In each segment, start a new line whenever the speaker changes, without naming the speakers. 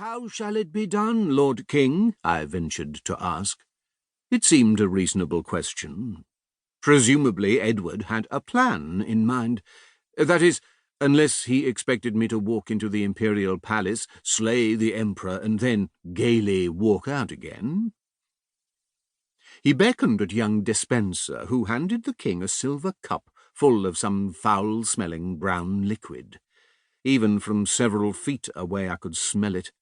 "How shall it be done, Lord King?" I ventured to ask. It seemed a reasonable question. Presumably Edward had a plan in mind. That is, unless he expected me to walk into the imperial palace, slay the emperor, and then gaily walk out again. He beckoned at young Despenser, who handed the king a silver cup full of some foul-smelling brown liquid. Even from several feet away I could smell it.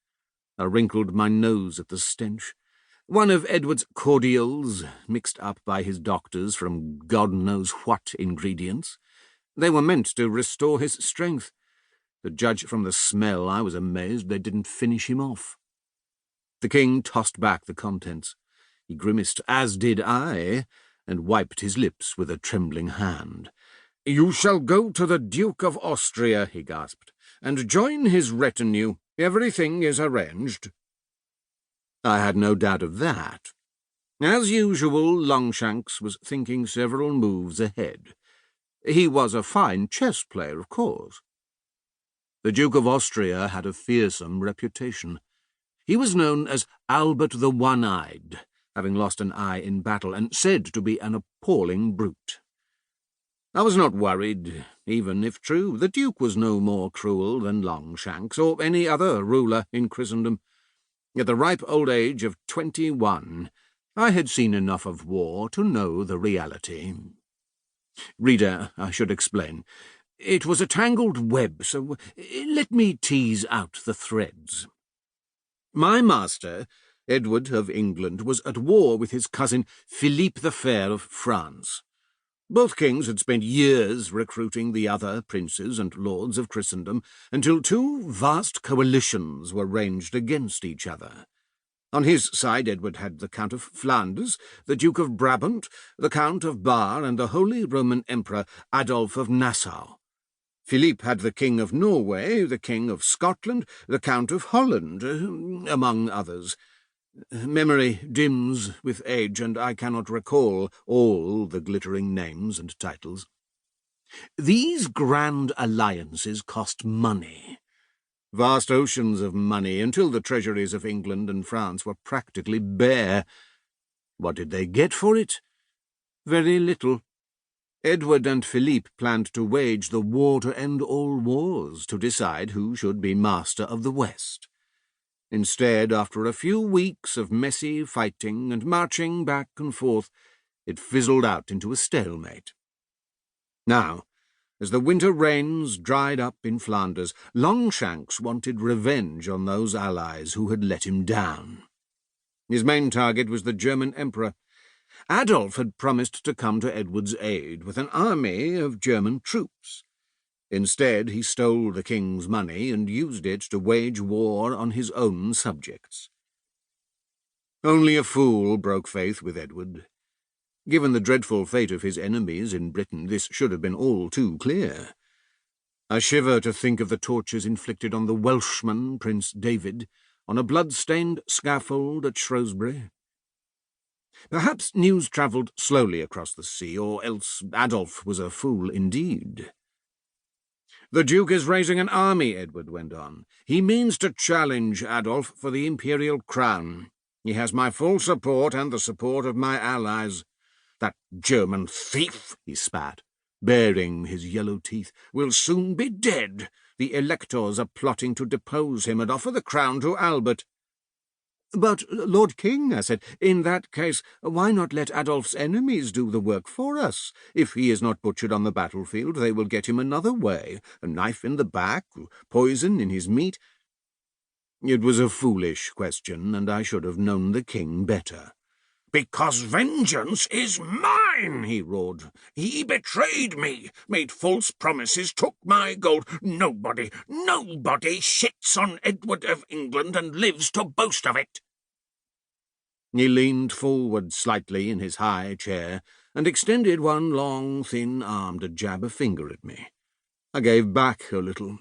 I wrinkled my nose at the stench. One of Edward's cordials, mixed up by his doctors from God knows what ingredients. They were meant to restore his strength. To judge from the smell, I was amazed they didn't finish him off. The king tossed back the contents. He grimaced, as did I, and wiped his lips with a trembling hand. "You shall go to the Duke of Austria," he gasped, "and join his retinue. Everything is arranged." I had no doubt of that. As usual, Longshanks was thinking several moves ahead. He was a fine chess player, of course. The Duke of Austria had a fearsome reputation. He was known as Albert the One-Eyed, having lost an eye in battle, and said to be an appalling brute. I was not worried, even if true. The Duke was no more cruel than Longshanks or any other ruler in Christendom. At the ripe old age of 21, I had seen enough of war to know the reality. Reader, I should explain. It was a tangled web, so let me tease out the threads. My master, Edward of England, was at war with his cousin Philippe the Fair of France. Both kings had spent years recruiting the other princes and lords of Christendom until two vast coalitions were ranged against each other. On his side, Edward had the Count of Flanders, the Duke of Brabant, the Count of Bar, and the Holy Roman Emperor Adolf of Nassau. Philippe had the King of Norway, the King of Scotland, the Count of Holland, among others. Memory dims with age, and I cannot recall all the glittering names and titles. These grand alliances cost money. Vast oceans of money, until the treasuries of England and France were practically bare. What did they get for it? Very little. Edward and Philippe planned to wage the war to end all wars, to decide who should be master of the West. Instead, after a few weeks of messy fighting and marching back and forth, it fizzled out into a stalemate. Now, as the winter rains dried up in Flanders, Longshanks wanted revenge on those allies who had let him down. His main target was the German emperor. Adolf had promised to come to Edward's aid with an army of German troops. Instead, he stole the king's money and used it to wage war on his own subjects. Only a fool broke faith with Edward. Given the dreadful fate of his enemies in Britain, this should have been all too clear. I shiver to think of the tortures inflicted on the Welshman, Prince David, on a blood-stained scaffold at Shrewsbury. Perhaps news travelled slowly across the sea, or else Adolf was a fool indeed. "The Duke is raising an army," Edward went on. "He means to challenge Adolf for the imperial crown. He has my full support and the support of my allies. That German thief," he spat, baring his yellow teeth, "will soon be dead. The electors are plotting to depose him and offer the crown to Albert." "But, Lord King," I said, "in that case, why not let Adolf's enemies do the work for us? If he is not butchered on the battlefield, they will get him another way, a knife in the back, poison in his meat." It was a foolish question, and I should have known the king better. "Because vengeance is mine," he roared. "He betrayed me, made false promises, took my gold. Nobody shits on Edward of England and lives to boast of it." He leaned forward slightly in his high chair and extended one long, thin arm to jab a finger at me. I gave back a little.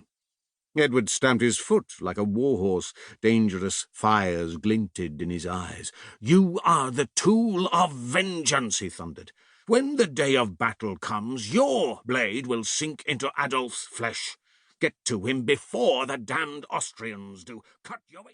Edward stamped his foot like a war-horse. Dangerous fires glinted in his eyes. "You are the tool of vengeance," he thundered. "When the day of battle comes, your blade will sink into Adolf's flesh. Get to him before the damned Austrians do. Cut your way."